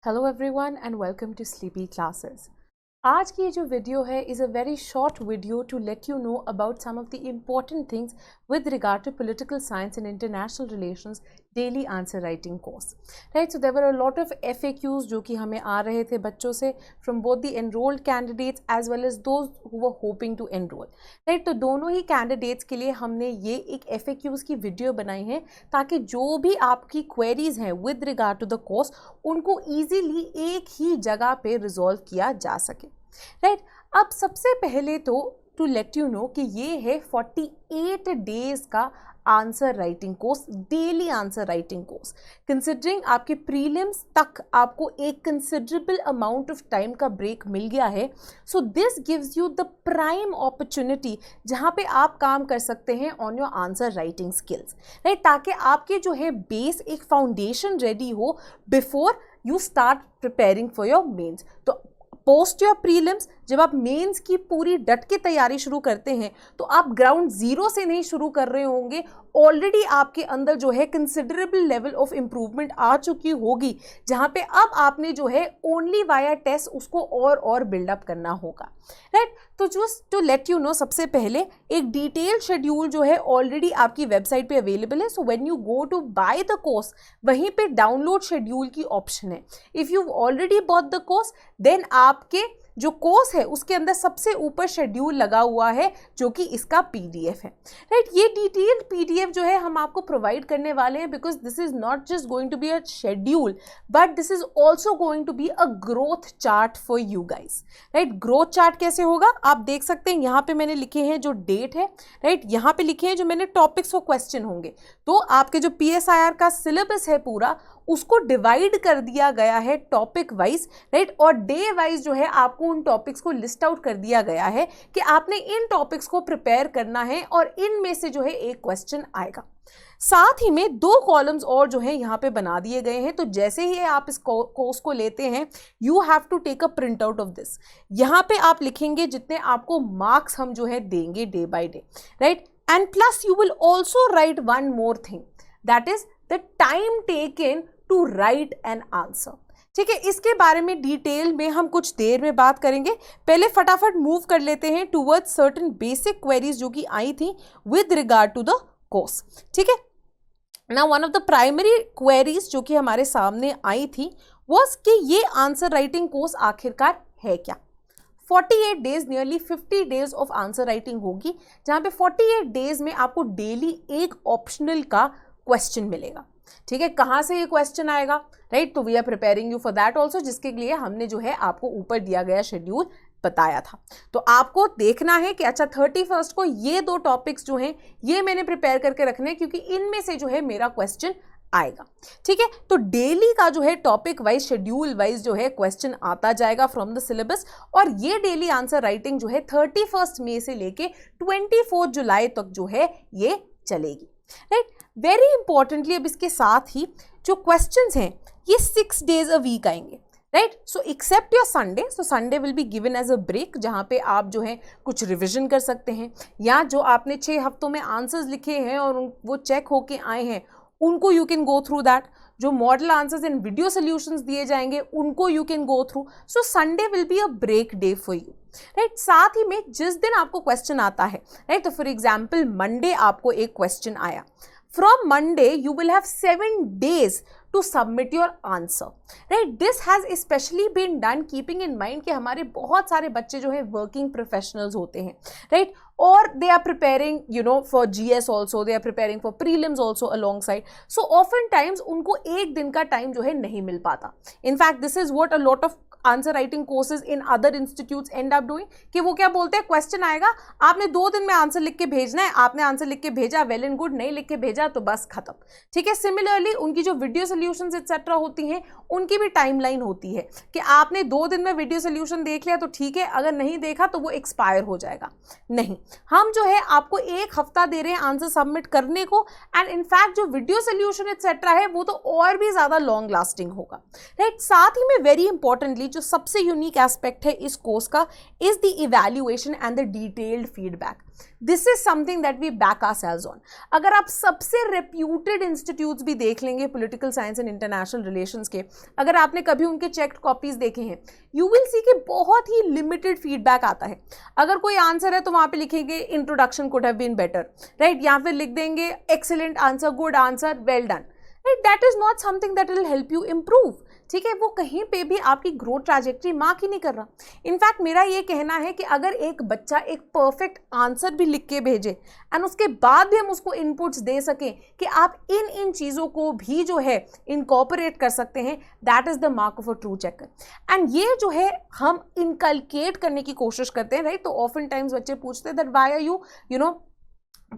Hello everyone and welcome to Sleepy Classes. आज की जो वीडियो है is a very short video to let you know about some of the important things with regard to political science and international relations daily answer writing course. Right, so there were a lot of FAQs जो कि हमें आ रहे थे बच्चों से from both the enrolled candidates as well as those who were hoping to enroll. Right, तो दोनों ही candidates के लिए हमने ये एक FAQs की वीडियो बनाई है ताकि जो भी आपकी queries हैं with regard to the course उनको easily एक ही जगह पे resolve किया जा सके. राइट, अब सबसे पहले तो टू लेट यू नो कि ये है 48 डेज का answer writing course, daily answer writing course. Considering आपके प्रीलिम्स तक आपको एक कंसिडरेबल अमाउंट ऑफ टाइम का ब्रेक मिल गया है, so this gives you the prime opportunity जहाँ पे आप काम कर सकते हैं on your answer writing skills. Right, ताकि आपके जो है बेस एक फाउंडेशन रेडी हो before you start preparing for your mains. तो पोस्ट योर प्रीलिम्स जब आप मेंस की पूरी डट के तैयारी शुरू करते हैं तो आप ग्राउंड जीरो से नहीं शुरू कर रहे होंगे. ऑलरेडी आपके अंदर जो है कंसिडरेबल लेवल ऑफ इंप्रूवमेंट आ चुकी होगी जहां पे अब आपने जो है ओनली वाया टेस्ट उसको और बिल्डअप करना होगा. राइट, तो just to let you know, सबसे पहले एक डिटेल शेड्यूल जो है ऑलरेडी आपकी वेबसाइट पे अवेलेबल है. So when you go to buy the course वहीं पे डाउनलोड शेड्यूल की ऑप्शन है. If you already bought the course then आपके जो कोर्स है उसके अंदर सबसे ऊपर शेड्यूल लगा हुआ है जो कि इसका पीडीएफ है. राइट, ये डिटेल्ड पीडीएफ जो है हम आपको प्रोवाइड करने वाले हैं because this is not just going to be a schedule but this is also going to be a growth chart for you guys. Right, growth chart कैसे होगा आप देख सकते हैं. यहाँ पे मैंने लिखे हैं जो डेट है. राइट, यहाँ पे लिखे हैं जो मैंने टॉपिक्स और क्वेश्चन होंगे. तो आपके जो PSIR का सिलेबस है पूरा उसको डिवाइड कर दिया गया है टॉपिक वाइज. राइट, और डे वाइज जो है आपको उन टॉपिक्स को लिस्ट आउट कर दिया गया है कि आपने इन टॉपिक्स को प्रिपेयर करना है और इनमें से जो है एक क्वेश्चन आएगा. साथ ही में 2 कॉलम्स और जो है यहाँ पे बना दिए गए हैं. तो जैसे ही आप इस कोर्स को लेते हैं you have to take a print out of this. यहाँ पे आप लिखेंगे जितने आपको मार्क्स हम जो है देंगे day by day. Right, and plus you will also write one more thing, that is the time taken to write an answer. ठीक है, इसके बारे में डिटेल में हम कुछ देर में बात करेंगे. पहले फटाफट मूव कर लेते हैं टूवर्ड्स सर्टेन बेसिक क्वेरीज जो कि आई थी with regard to the course. ठीक है, now one of the primary queries जो कि हमारे सामने आई थी वाज कि ये आंसर राइटिंग कोर्स आखिरकार है क्या. 48 days, nearly 50 days of answer writing होगी जहां पे 48 डेज में आपको डेली एक ऑप्शनल का क्वेश्चन मिलेगा. ठीक है, कहाँ से ये क्वेश्चन आएगा. राइट, तो we are preparing you for that also, जिसके लिए हमने जो है आपको ऊपर दिया गया शेड्यूल बताया था. तो आपको देखना है कि अच्छा 31 को ये 2 टॉपिक्स जो हैं ये मैंने प्रिपेयर करके रखने हैं क्योंकि इनमें से जो है मेरा क्वेश्चन आएगा. ठीक है, तो डेली का जो है टॉपिक वाइज शेड्यूल वाइज जो है क्वेश्चन आता जाएगा फ्रॉम द सिलेबस. और ये डेली आंसर राइटिंग जो है 31 मई से लेके 24 जुलाई तक जो है ये चलेगी. राइट, वेरी इंपॉर्टेंटली अब इसके साथ ही जो क्वेश्चंस हैं ये 6 डेज अ वीक आएंगे. Right, so except your Sunday, so Sunday will be given as a break जहाँ पे आप जो है कुछ रिविजन कर सकते हैं या जो आपने 6 हफ्तों में आंसर्स लिखे हैं और वो चेक होके आए हैं उनको you can go through that. जो model answers in video solutions दिए जाएंगे उनको you can go through. So Sunday will be a break day for you. Right, साथ ही में जिस दिन आपको क्वेश्चन आता है, राइट, तो फॉर एग्जाम्पल मंडे आपको एक क्वेश्चन आया, from Monday you will have 7 days to submit your answer. Right, this has especially been done keeping in mind कि हमारे बहुत सारे बच्चे जो है working professionals होते हैं. Right, or they are preparing for GS also, they are preparing for prelims also alongside. So oftentimes उनको एक दिन का टाइम जो है नहीं मिल पाता. In fact this is what a lot of answer writing courses in other institutes and up doing कि वो क्या बोलते हैं, क्वेश्चन आएगा आपने 2 दिन में आंसर लिख के भेजना है, आपने आंसर लिख के भेजा वेल एंड गुड, नहीं लिख के भेजा तो बस खत्म. ठीक है, सिमिलरली उनकी जो वीडियो सोल्यूशंस एक्सेट्रा होती हैं उनकी भी टाइमलाइन होती है कि आपने 2 दिन में वीडियो सोल्यूशन देख लिया तो ठीक है, अगर नहीं देखा तो वो एक्सपायर हो जाएगा. नहीं, हम जो है आपको 1 हफ्ता दे रहे हैं आंसर सबमिट करने को. एंड इनफैक्ट जो वीडियो सोल्यूशन एक्सेट्रा है वो तो और भी ज्यादा लॉन्ग लास्टिंग होगा. राइट, साथ ही में वेरी इंपॉर्टेंटली जो सबसे यूनिक एस्पेक्ट है इस कोर्स का is the evaluation and the detailed feedback. This is something that we back ourselves on. अगर आप सबसे रेप्यूटेड इंस्टीट्यूट्स भी देख लेंगे political science and international relations के, अगर आपने कभी उनके चेक्ड कॉपीज देखे हैं, यू विल सी कि बहुत ही लिमिटेड फीडबैक आता है. अगर कोई आंसर है तो वहां पे लिखेंगे introduction could have been better, right, या फिर लिख देंगे excellent answer, good answer, well done. That is not something that will help you improve. ठीक है, वो कहीं पे भी आपकी ग्रोथ ट्रैजेक्टरी मार्क ही नहीं कर रहा. इनफैक्ट मेरा ये कहना है कि अगर एक बच्चा एक परफेक्ट आंसर भी लिख के भेजे एंड उसके बाद भी हम उसको इनपुट्स दे सकें कि आप इन चीज़ों को भी जो है इनकॉर्पोरेट कर सकते हैं, that is the mark of a true checker. And ये जो है हम इनकलकेट करने की कोशिश करते हैं, राइट. तो ऑफन टाइम्स बच्चे पूछते हैं that why are you know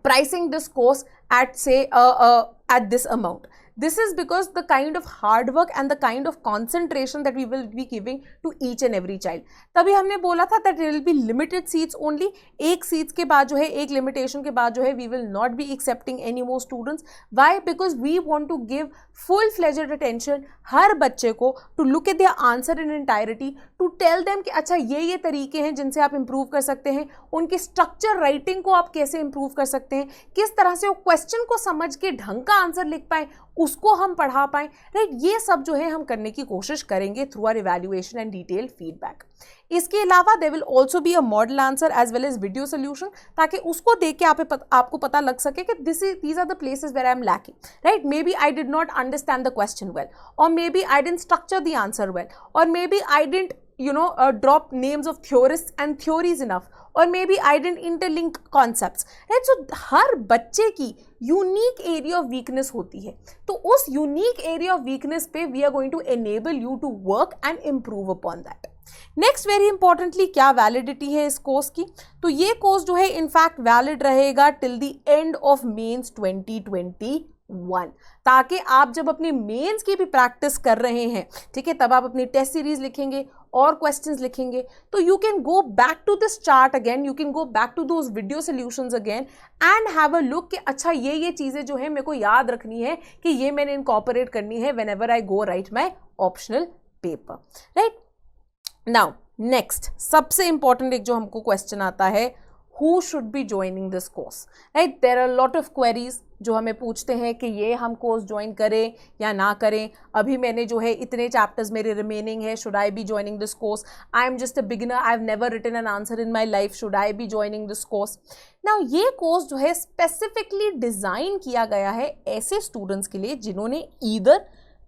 pricing this course at say at this amount. This is because the kind of hard work and the kind of concentration that we will be giving to each and every child. तभी हमने बोला था that there will be limited seats only. एक seats के बाद जो है, एक limitation के बाद जो है, we will not be accepting any more students. Why? Because we want to give full-fledged attention हर बच्चे को to look at their answer in entirety, to tell them कि अच्छा ये तरीके हैं जिनसे आप improve कर सकते हैं, उनकी structure writing को आप कैसे improve कर सकते हैं, किस तरह से वो question को समझ के ढंग का आंसर लिख पाए, उसको हम पढ़ा पाएं, राइट. ये सब जो है हम करने की कोशिश करेंगे through our evaluation and detailed feedback. इसके अलावा there will also be a model answer as well as video solution, ताकि उसको देख के आपको पता लग सके कि these are the places where I am lacking, right. Maybe I did not understand the question well, और maybe I didn't structure the answer well, और maybe I didn't drop names of theorists and theories enough, or maybe I didn't interlink concepts, right. So हर बच्चे की unique area of weakness होती है, तो उस unique area of weakness पे we are going to enable you to work and improve upon that. Next, very importantly, क्या validity है इस कोर्स की? तो ये कोर्स जो है इनफैक्ट वैलिड रहेगा till the end of mains 2021, ताकि आप जब अपनी मेंस की भी प्रैक्टिस कर रहे हैं, ठीक है, तब आप अपनी टेस्ट सीरीज लिखेंगे और क्वेश्चंस लिखेंगे, तो you can go back to this chart again, you can go back to those video solutions again and have a look कि अच्छा ये चीज़ें जो है मेरे को याद रखनी है कि ये मैंने इनकॉर्पोरेट करनी है when ever I go right my optional paper, right. Now next, सबसे इंपॉर्टेंट एक जो हमको क्वेश्चन आता है, who should be joining this course, right? There are a lot of queries जो हमें पूछते हैं कि ये हम कोर्स ज्वाइन करें या ना करें. अभी मैंने जो है इतने चैप्टर्स मेरे रिमेनिंग है, should I be joining this course? I am just a beginner, I have never written an answer in my life, should I be joining this course? Now ये कोर्स जो है स्पेसिफिकली डिज़ाइन किया गया है ऐसे students के लिए जिन्होंने either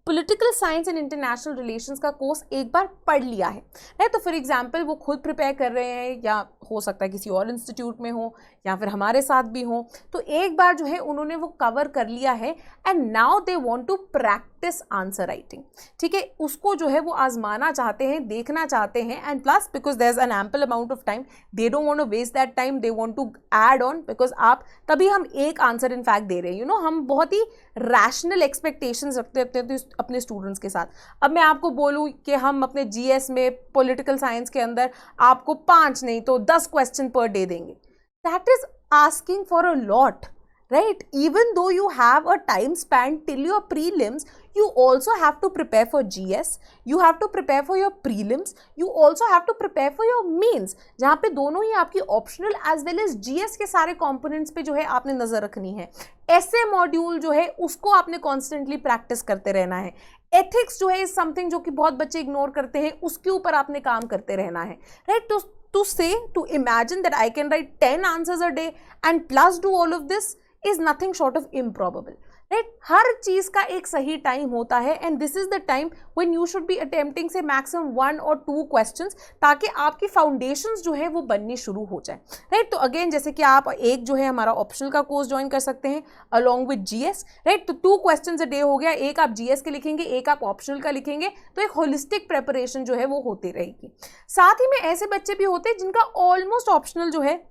political science and international relations का कोर्स एक बार पढ़ लिया है, राइट. तो फॉर एग्जांपल वो खुद प्रिपेयर कर रहे हैं, या हो सकता है किसी और इंस्टीट्यूट में हो, या फिर हमारे साथ भी हो, तो एक बार जो है उन्होंने वो कवर कर लिया है and now they want to practice answer writing, ठीक है. उसको जो है वो आजमाना चाहते हैं, देखना चाहते हैं, and plus because there is an ample amount of time, they don't want to waste that time, they want to add on, because आप तभी हम एक आंसर इनफैक्ट दे रहे हैं. हम बहुत ही रैशनल एक्सपेक्टेशंस रखते हैं अपने स्टूडेंट्स के साथ. अब मैं आपको बोलूँ कि हम अपने जीएस में पॉलिटिकल साइंस के अंदर आपको 5 नहीं तो 10 क्वेश्चन पर डे देंगे, that is asking for a lot, right? Even though you have a time span till your prelims, you also have to prepare for GS, you have to prepare for your prelims, you also have to prepare for your mains, जहाँ पे दोनों ही आपकी optional as well as GS के सारे components पे जो है आपने नज़र रखनी है. ऐसे मॉड्यूल जो है उसको आपने कॉन्स्टेंटली प्रैक्टिस करते रहना है. एथिक्स जो है इज समथिंग जो कि बहुत बच्चे इग्नोर करते हैं, उसके ऊपर आपने काम करते रहना है, right. To imagine that I can write 10 answers a day and plus do all of this is nothing short of improbable, right? हर चीज का एक सही टाइम होता है and this is the time when you should be attempting say maximum 1 or 2 questions ताकि आपकी foundations जो है वो बननी शुरू हो जाए, राइट. तो अगेन जैसे कि आप एक जो है हमारा ऑप्शनल का कोर्स ज्वाइन कर सकते हैं अलॉन्ग विद जीएस, राइट. तो 2 क्वेश्चंस अ डे हो गया, एक आप जीएस के लिखेंगे, एक आप ऑप्शनल का लिखेंगे, तो एक होलिस्टिक प्रेपरेशन जो है वो होती रहेगी. साथ ही में ऐसे बच्चे भी होते हैं जिनका ऑलमोस्ट ऑप्शनल जो है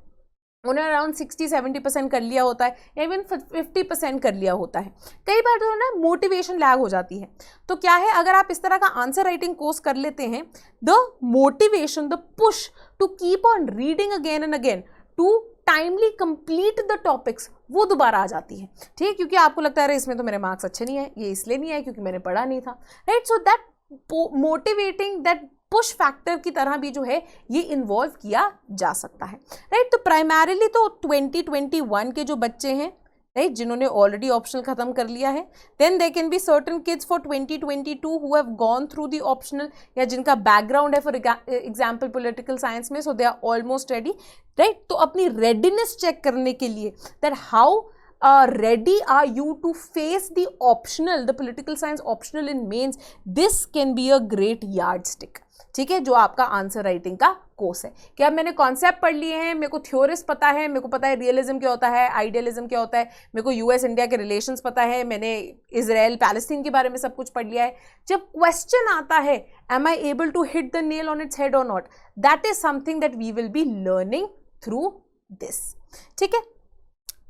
उन्होंने अराउंड 60-70% कर लिया होता है, या इवन 50% कर लिया होता है. कई बार तो ना मोटिवेशन लैग हो जाती है. तो क्या है, अगर आप इस तरह का आंसर राइटिंग कोर्स कर लेते हैं, the motivation, the push to keep on reading again and again to timely complete the topics वो दोबारा आ जाती है, ठीक है. क्योंकि आपको लगता है अरे इसमें तो मेरे मार्क्स अच्छे नहीं आए, ये इसलिए नहीं आए क्योंकि मैंने पढ़ा नहीं था, right. So that motivating, that push factor की तरह भी जो है ये इन्वॉल्व किया जा सकता है, राइट। तो प्राइमरीली तो 2021 के जो बच्चे हैं, राइट, जिन्होंने ऑलरेडी ऑप्शनल खत्म कर लिया है, then they can be certain kids for 2022 who have gone through the optional, या जिनका बैकग्राउंड है फॉर एग्जाम्पल पॉलिटिकल साइंस में, so they are almost ready, right. तो अपनी रेडीनेस चेक करने के लिए that how ready are you to face the optional, the political science optional in mains, this can be a great yardstick, ठीक है, जो आपका आंसर राइटिंग का कोर्स है। कि अब मैंने कॉन्सेप्ट पढ़ लिए हैं, मेरे को थ्योरिस पता है, मेरे को पता है रियलिज्म क्या होता है, आइडियलिज्म क्या होता है, मेरे को यूएस इंडिया के रिलेशंस पता है, मैंने इजराइल पैलेस्टीन के बारे में सब कुछ पढ़ लिया है। जब क्वेश्चन आता है am I able to hit the nail on its head और not, that is something that we will be learning through this, ठीक है।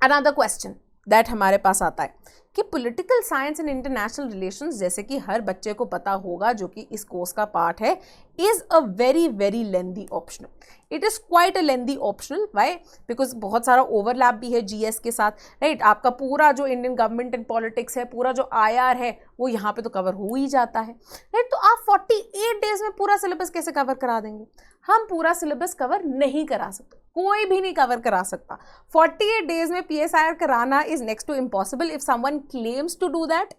अनदर क्वेश्चन दैट हमारे पास आता है कि political science and international relations, जैसे कि हर बच्चे को पता होगा जो कि इस कोर्स का पार्ट है, is a very very lengthy optional. It is quite a lengthy optional, why? Because बहुत सारा ओवरलैप भी है जीएस के साथ, राइट। आपका पूरा जो इंडियन गवर्नमेंट एंड पॉलिटिक्स है, पूरा जो आईआर है, वो यहाँ पे तो कवर हो ही जाता है, राइट। तो आप 48 डेज में पूरा सिलेबस कैसे कवर करा देंगे? हम पूरा सिलेबस कवर नहीं करा सकते, कोई भी नहीं कवर करा सकता। 48 डेज में पीएसआईआर कराना is next to impossible. If someone claims to do that,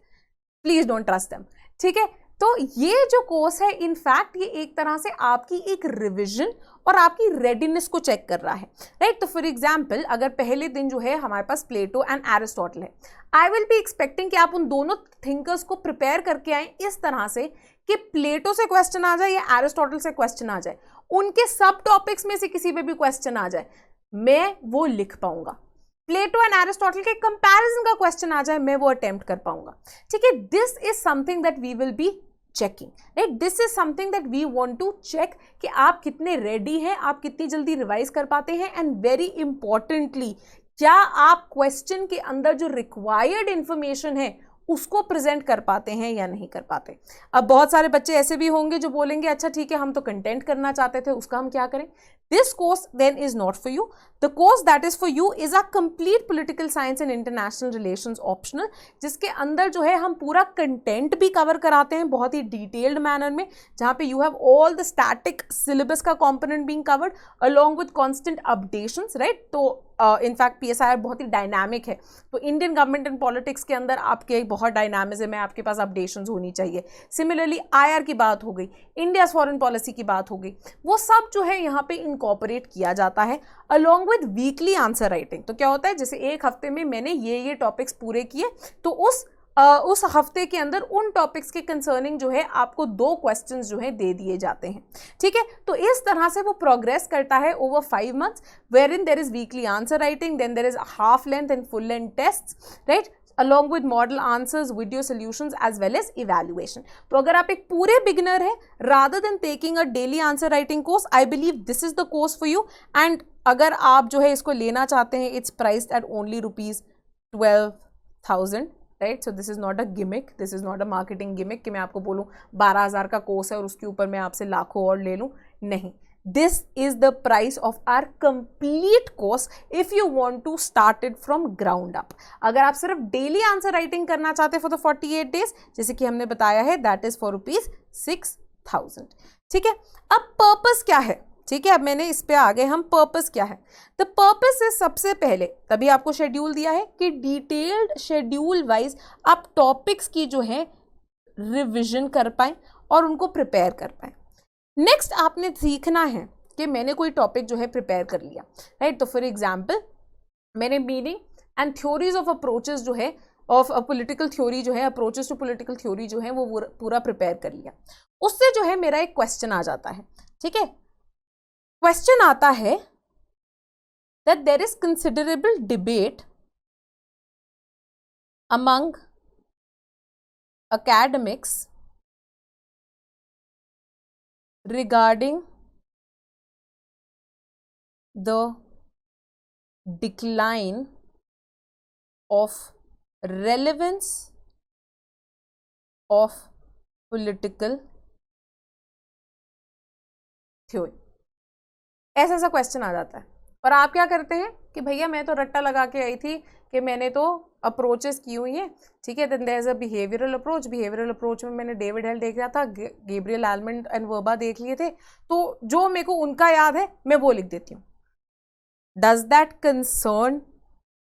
please don't trust them, ठीक है। तो ये जो कोर्स है, इनफैक्ट ये एक तरह से आपकी एक रिविजन और आपकी रेडीनेस को चेक कर रहा है, राइट। तो फॉर एग्जाम्पल, अगर पहले दिन जो है हमारे पास प्लेटो एंड एरिस्टोटल है, आई विल बी एक्सपेक्टिंग कि आप उन दोनों थिंकर्स को प्रिपेयर करके आए इस तरह से कि प्लेटो से क्वेश्चन आ जाए या एरिस्टोटल से क्वेश्चन आ जाए, उनके सब टॉपिक्स में से किसी पे भी क्वेश्चन आ जाए, मैं वो लिख पाऊंगा। प्लेटो एंड एरिस्टोटल के कंपैरिजन का क्वेश्चन आ जाए, मैं वो अटेम्प्ट कर पाऊंगा, ठीक है। This is something that we will be checking, right. This is something that we want to check कि आप कितने रेडी हैं, आप कितनी जल्दी रिवाइज कर पाते हैं, एंड वेरी इंपॉर्टेंटली, क्या आप क्वेश्चन के अंदर जो रिक्वायर्ड इंफॉर्मेशन है उसको प्रेजेंट कर पाते हैं या नहीं कर पाते। अब बहुत सारे बच्चे ऐसे भी होंगे जो बोलेंगे अच्छा ठीक है, हम तो कंटेंट करना चाहते थे, उसका हम क्या करें? This course then is not for you. The course that is for you is a complete political science and international relations optional, जिसके अंदर जो है हम पूरा कंटेंट भी कवर कराते हैं बहुत ही डिटेल्ड मैनर में, जहाँ पे you have all the static syllabus का component being covered along with constant updations, right? तो इनफैक्ट पीएसआईआर बहुत ही डायनामिक है, तो इंडियन गवर्नमेंट एंड पॉलिटिक्स के अंदर आपके बहुत डायनामिज्म है, आपके पास अपडेशंस होनी चाहिए। सिमिलरली आईआर की बात हो गई, इंडियाज फॉरेन पॉलिसी की बात हो गई, वो सब जो है यहाँ पे इनकॉर्पोरेट किया जाता है along with weekly answer writing. तो क्या होता है, जैसे एक हफ्ते में मैंने ये टॉपिक्स पूरे किए, तो उस हफ्ते के अंदर उन टॉपिक्स के कंसर्निंग जो है आपको 2 क्वेश्चंस जो है दे दिए जाते हैं, ठीक है। तो इस तरह से वो प्रोग्रेस करता है over 5 months, where in there is weekly answer writing, then there is half length and full length test, right, along with model answers, video solutions as well as evaluation. तो अगर आप एक पूरे बिगिनर हैं, rather than taking a daily answer writing course, I believe this is the course for you. And अगर आप जो है इसको लेना चाहते हैं, it's priced at only ₹12,000, right? So this is not a gimmick, this is not a marketing gimmick कि मैं आपको बोलूँ 12,000 का कोर्स है और उसके ऊपर मैं आपसे लाखों और ले लूँ, नहीं। This is the price of our complete course if you want to start it from ground up. अगर आप सिर्फ डेली आंसर राइटिंग करना चाहते हैं for the 48 days, जैसे कि हमने बताया है, that is for ₹6,000, ठीक है। अब पर्पस क्या है, ठीक है, अब मैंने इस पे आ गए हम, पर्पस क्या है? द पर्पस है सबसे पहले, तभी आपको शेड्यूल दिया है कि डिटेल्ड शेड्यूल वाइज आप टॉपिक्स की जो है रिविजन कर पाए और उनको प्रिपेयर कर पाए। नेक्स्ट आपने सीखना है कि मैंने कोई टॉपिक जो है प्रिपेयर कर लिया, राइट। तो फॉर एग्जाम्पल मैंने meaning and theories of approaches जो है, ऑफ पॉलिटिकल थ्योरी जो है, अप्रोचेस टू पॉलिटिकल थ्योरी जो है वो पूरा प्रिपेयर कर लिया। उससे जो है मेरा एक क्वेश्चन आ जाता है, ठीक है। क्वेश्चन आता है that there is considerable debate among academics regarding the decline of relevance of political theory। ऐसा क्वेश्चन आ जाता है और आप क्या करते हैं कि भैया मैं तो रट्टा लगा के आई थी कि मैंने तो अप्रोचेस की हुई हैं, ठीक है, then there is a behavioural approach में मैंने डेविड हेल देख रहा था, गैब्रियल आलमंड एंड वर्बा देख लिए थे, तो जो मेरे को उनका याद है मैं वो लिख देती हूँ. Does that concern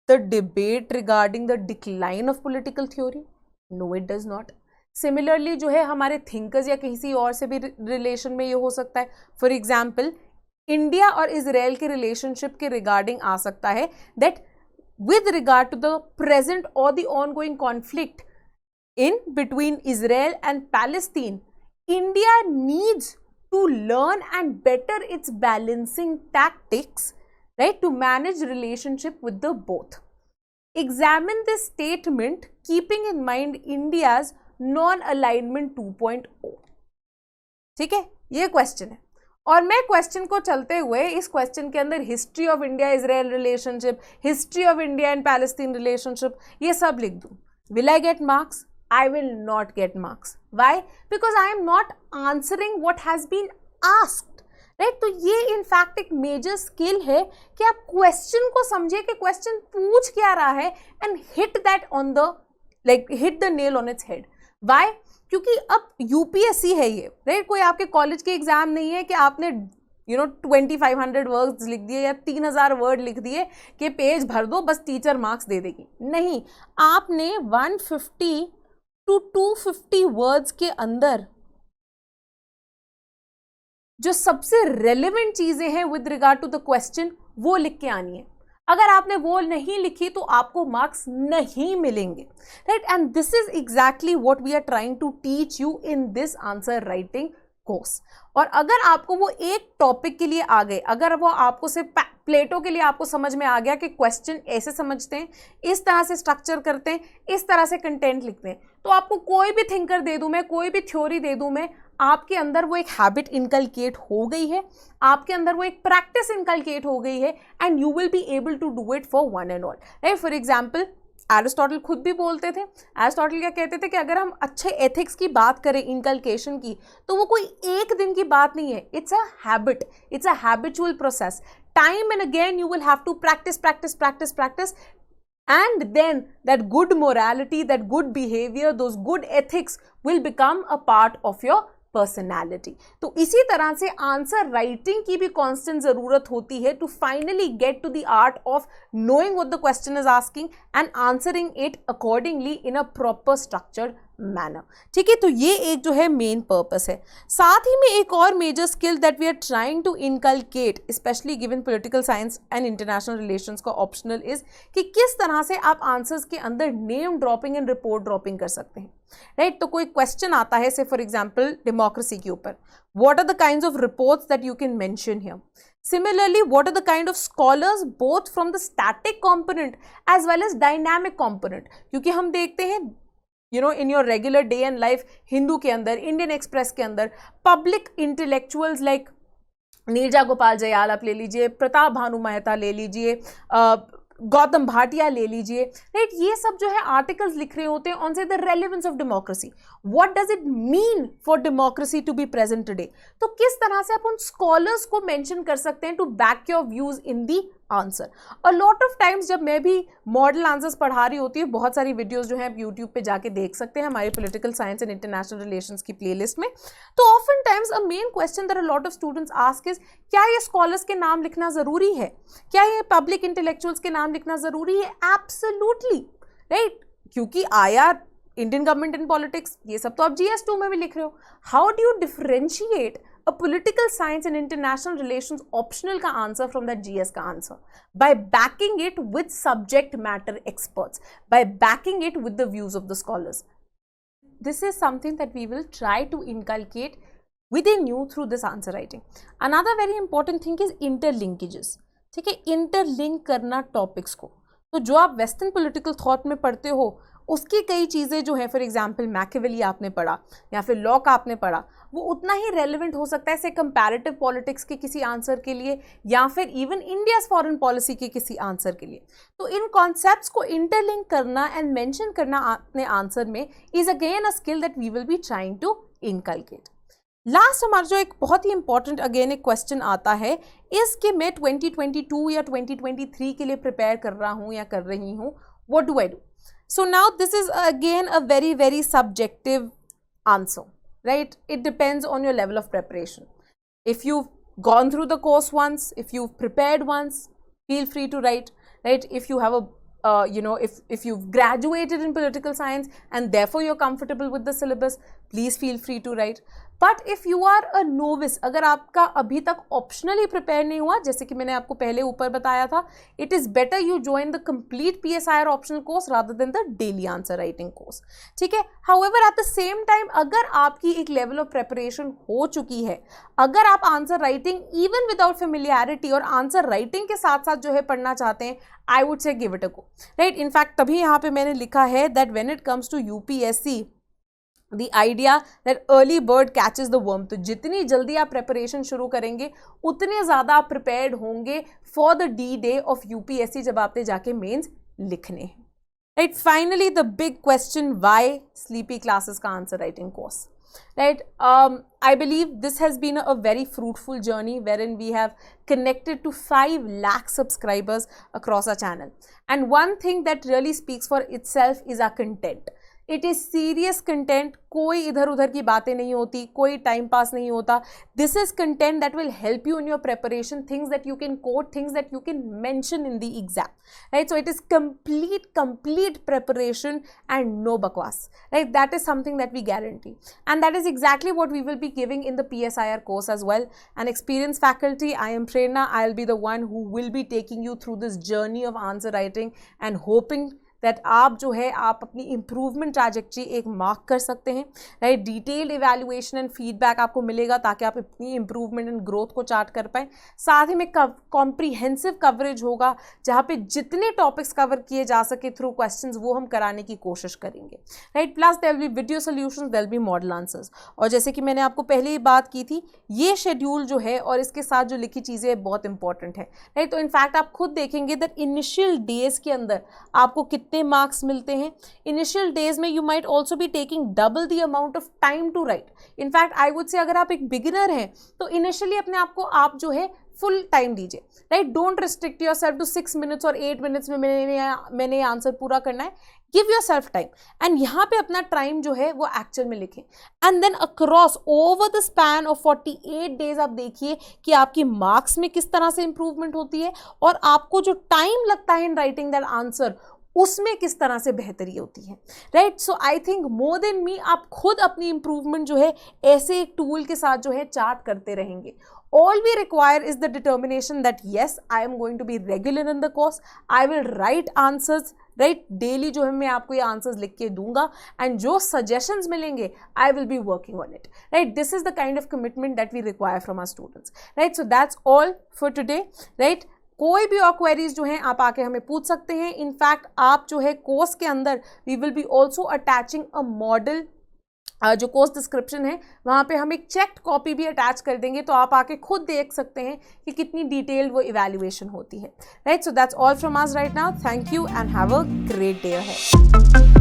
the debate regarding the decline of political theory? No, it does not. Similarly जो है हमारे थिंकर्स या किसी और से भी रिलेशन में ये हो सकता है. फॉर एग्जाम्पल इंडिया और इजराइल के रिलेशनशिप के रिगार्डिंग आ सकता है that with regard to the present or the ongoing conflict in between Israel and Palestine, India needs to learn and better its balancing tactics, right, to manage relationship with the both. Examine this statement keeping in mind India's non-alignment 2.0. ठीक है, ये question है और मैं question को चलते हुए इस क्वेश्चन के अंदर history of India Israel relationship, history of India and Palestine relationship, ये सब लिख दूं. Will I get marks? I will not get marks. Why? Because I am not answering what has been asked, right. तो ये in fact एक major skill है कि आप क्वेश्चन को समझिए कि क्वेश्चन पूछ क्या रहा है and hit that on the hit the nail on its head. Why? क्योंकि अब यूपीएससी है ये, राइट. कोई आपके कॉलेज के एग्जाम नहीं है कि आपने 2500 वर्ड्स लिख दिए या 3000 वर्ड लिख दिए कि पेज भर दो बस टीचर मार्क्स दे देगी. नहीं, आपने 150 to 250 वर्ड्स के अंदर जो सबसे रेलेवेंट चीजें हैं with regard to the question वो लिख के आनी है. अगर आपने वो नहीं लिखी तो आपको मार्क्स नहीं मिलेंगे, right. And this is exactly what we are trying to teach you in this answer writing course. और अगर आपको वो एक टॉपिक के लिए आ गए, अगर वो आपको सिर्फ प्लेटो के लिए आपको समझ में आ गया कि क्वेश्चन ऐसे समझते हैं, इस तरह से स्ट्रक्चर करते हैं, इस तरह से कंटेंट लिखते हैं, तो आपको कोई भी थिंकर दे दूं मैं, कोई भी थ्योरी दे दूं मैं, आपके अंदर वो एक हैबिट इनकलकेट हो गई है, आपके अंदर वो एक प्रैक्टिस इनकलकेट हो गई है and you will be able to do it for one and all, right. For example Aristotle खुद भी बोलते थे. एरिस्टोटल क्या कहते थे कि अगर हम अच्छे एथिक्स की बात करें, इनकलकेशन की, तो वो कोई एक दिन की बात नहीं है. It's a habit, it's a habitual process. Time and again you will have to practice, and then that good morality, that good behavior, those good ethics will become a part of your personality. तो इसी तरह से answer writing की भी constant जरूरत होती है to finally get to the art of knowing what the question is asking and answering it accordingly in a proper structured manner. ठीक है, तो ये एक जो है मेन पर्पस है. साथ ही में एक और major skill that we are trying to inculcate specially given political science and international relations का ऑप्शनल इज कि किस तरह से आप आंसर्स के अंदर name dropping and report dropping कर सकते हैं, राइट. तो कोई क्वेश्चन आता है से फॉर एग्जाम्पल डेमोक्रेसी के ऊपर, what are the kinds of reports that you can mention here. Similarly, what are the kind of scholars both from the static component as well as dynamic component? क्योंकि हम देखते हैं in your regular day and life, Hindu के अंदर, Indian express के अंदर, public intellectuals like Neerja Gopal Jayal आप ले लीजिए, प्रताप भानु मेहता ले लीजिए, गौतम भाटिया ले लीजिए, राइट. ये सब जो है आर्टिकल्स लिख रहे होते हैं on say the relevance of democracy. What does it mean for democracy to be present today. तो किस तरह से आप उन स्कॉलर्स को मेंशन कर सकते हैं to back your views in the answer. A lot of times जब मैं भी मॉडल आंसर्स पढ़ा रही होती हूँ, बहुत सारी वीडियोस जो है आप यूट्यूब पे जाके देख सकते हैं हमारी political science and international relations की प्लेलिस्ट में. तो often times a main question that a lot of students ask is, क्या ये स्कॉलर्स के नाम लिखना जरूरी है, क्या ये पब्लिक इंटेलेक्चुअल्स के नाम लिखना जरूरी है. Absolutely, right. क्योंकि आया इंडियन गवर्नमेंट इन पॉलिटिक्स, ये सब तो आप GS2 में भी लिख रहे हो. How do you differentiate a political science and international relations optional का answer from that GS का answer? By backing it with subject matter experts, by backing it with the views of the scholars. This is something that we will try to inculcate within you through this answer writing. Another very important thing is interlinkages. ठीक है, interlink करना topics को. तो जो आप western political thought में पढ़ते हो उसकी कई चीज़ें जो है, फॉर एग्जांपल मैकियावेली आपने पढ़ा या फिर लॉक आपने पढ़ा, वो उतना ही रेलेवेंट हो सकता है से कंपैरेटिव पॉलिटिक्स के किसी आंसर के लिए या फिर इवन इंडियाज फॉरेन पॉलिसी के किसी आंसर के लिए. तो इन कॉन्सेप्ट्स को इंटरलिंक करना एंड मेंशन करना अपने आंसर में is again a skill that we will be trying to inculcate. Last हमारा जो एक बहुत ही इंपॉर्टेंट अगेन एक क्वेश्चन आता है इस कि मैं 2022 या 2023 के लिए प्रिपेयर कर रहा हूँ या कर रही हूँ, what do I do? So now this is again a very very subjective answer, right? It depends on your level of preparation. If you've gone through the course once, if you've prepared once, feel free to write, right? If you have a if you've graduated in political science and therefore you're comfortable with the syllabus, please feel free to write. But if you are a novice, अगर आपका अभी तक optionally prepare नहीं हुआ, जैसे कि मैंने आपको पहले ऊपर बताया था, it is better you join the complete PSIR optional course rather than the daily answer writing course. ठीक है? However, at the same time, अगर आपकी एक level of preparation हो चुकी है, अगर आप answer writing even without familiarity और आंसर राइटिंग के साथ साथ जो है पढ़ना चाहते हैं, I would say give it a go, right? In fact तभी यहाँ पे मैंने लिखा है that when it comes to UPSC the idea that early bird catches the worm. तो जितनी जल्दी आप प्रिपरेशन शुरू करेंगे उतने ज़्यादा आप प्रिपेयर्ड होंगे for the D day of UPSC जब आपने जाके मेंस लिखने हैं, राइट? Finally the big question, why Sleepy Classes का answer writing course, right? I believe this has been a very fruitful journey wherein we have connected to 5 lakh subscribers across our channel, and one thing that really speaks for itself is our content. It is serious content. कोई इधर उधर की बातें नहीं होती, कोई time pass नहीं होता. This is content that will help you in your preparation, things that you can quote, things that you can mention in the exam, right? So it is complete preparation and no bakwas, right? That is something that we guarantee, and that is exactly what we will be giving in the PSIR course as well. An experienced faculty, I am Prerna. I'll be the one who will be taking you through this journey of answer writing and hoping that आप जो है आप अपनी improvement trajectory एक mark कर सकते हैं, right? Detailed evaluation and feedback आपको मिलेगा ताकि आप अपनी इम्प्रूवमेंट एंड ग्रोथ को चार्ट कर पाएँ. साथ ही में कॉम्प्रीहेंसिव कवरेज होगा जहाँ पे जितने टॉपिक्स कवर किए जा सके थ्रू क्वेश्चंस वो हम कराने की कोशिश करेंगे, right? Plus there will be video solutions, there will be model answers. और जैसे कि मैंने आपको पहले ही बात की थी, ये शेड्यूल जो है और इसके साथ जो लिखी चीज़ें बहुत इंपॉर्टेंट है, राइट? तो इनफैक्ट आप खुद देखेंगे दैट इनिशियल डेज के अंदर आपको कितने मार्क्स मिलते हैं. इनिशियल डेज में you might also be taking double the amount of time to write. In fact I would say अगर आप एक बिगिनर हैं तो इनिशियली अपने आप को आप जो है फुल टाइम दीजिए, right? Don't restrict yourself to 6 minutes और 8 मिनट्स में मैंने आंसर पूरा करना है. Give yourself time and यहाँ पे अपना टाइम जो है वो एक्चुअल में लिखें. And then across over the span of 48 days आप देखिए कि आपकी मार्क्स में किस तरह से इंप्रूवमेंट होती है और आपको जो टाइम लगता है इन राइटिंग दैट आंसर उसमें किस तरह से बेहतरी होती है, right? So I think more than me आप खुद अपनी इंप्रूवमेंट जो है ऐसे एक टूल के साथ जो है चार्ट करते रहेंगे. All we require is the determination that yes, I am going to be regular in the course. I will write answers, right? Daily जो है मैं आपको ये answers लिख के दूंगा and जो suggestions मिलेंगे, I will be working on it, right? This is the kind of commitment that we require from our students, right? So that's all for today, right? कोई भी और क्वेरीज जो हैं आप आके हमें पूछ सकते हैं. इनफैक्ट आप जो है कोर्स के अंदर we will be also attaching a model, जो कोर्स डिस्क्रिप्शन है वहाँ पे हम एक चेक्ड कॉपी भी अटैच कर देंगे तो आप आके खुद देख सकते हैं कि कितनी डिटेल्ड वो इवैल्यूएशन होती है, right? So that's all from us right now. Thank you and have a great day ahead.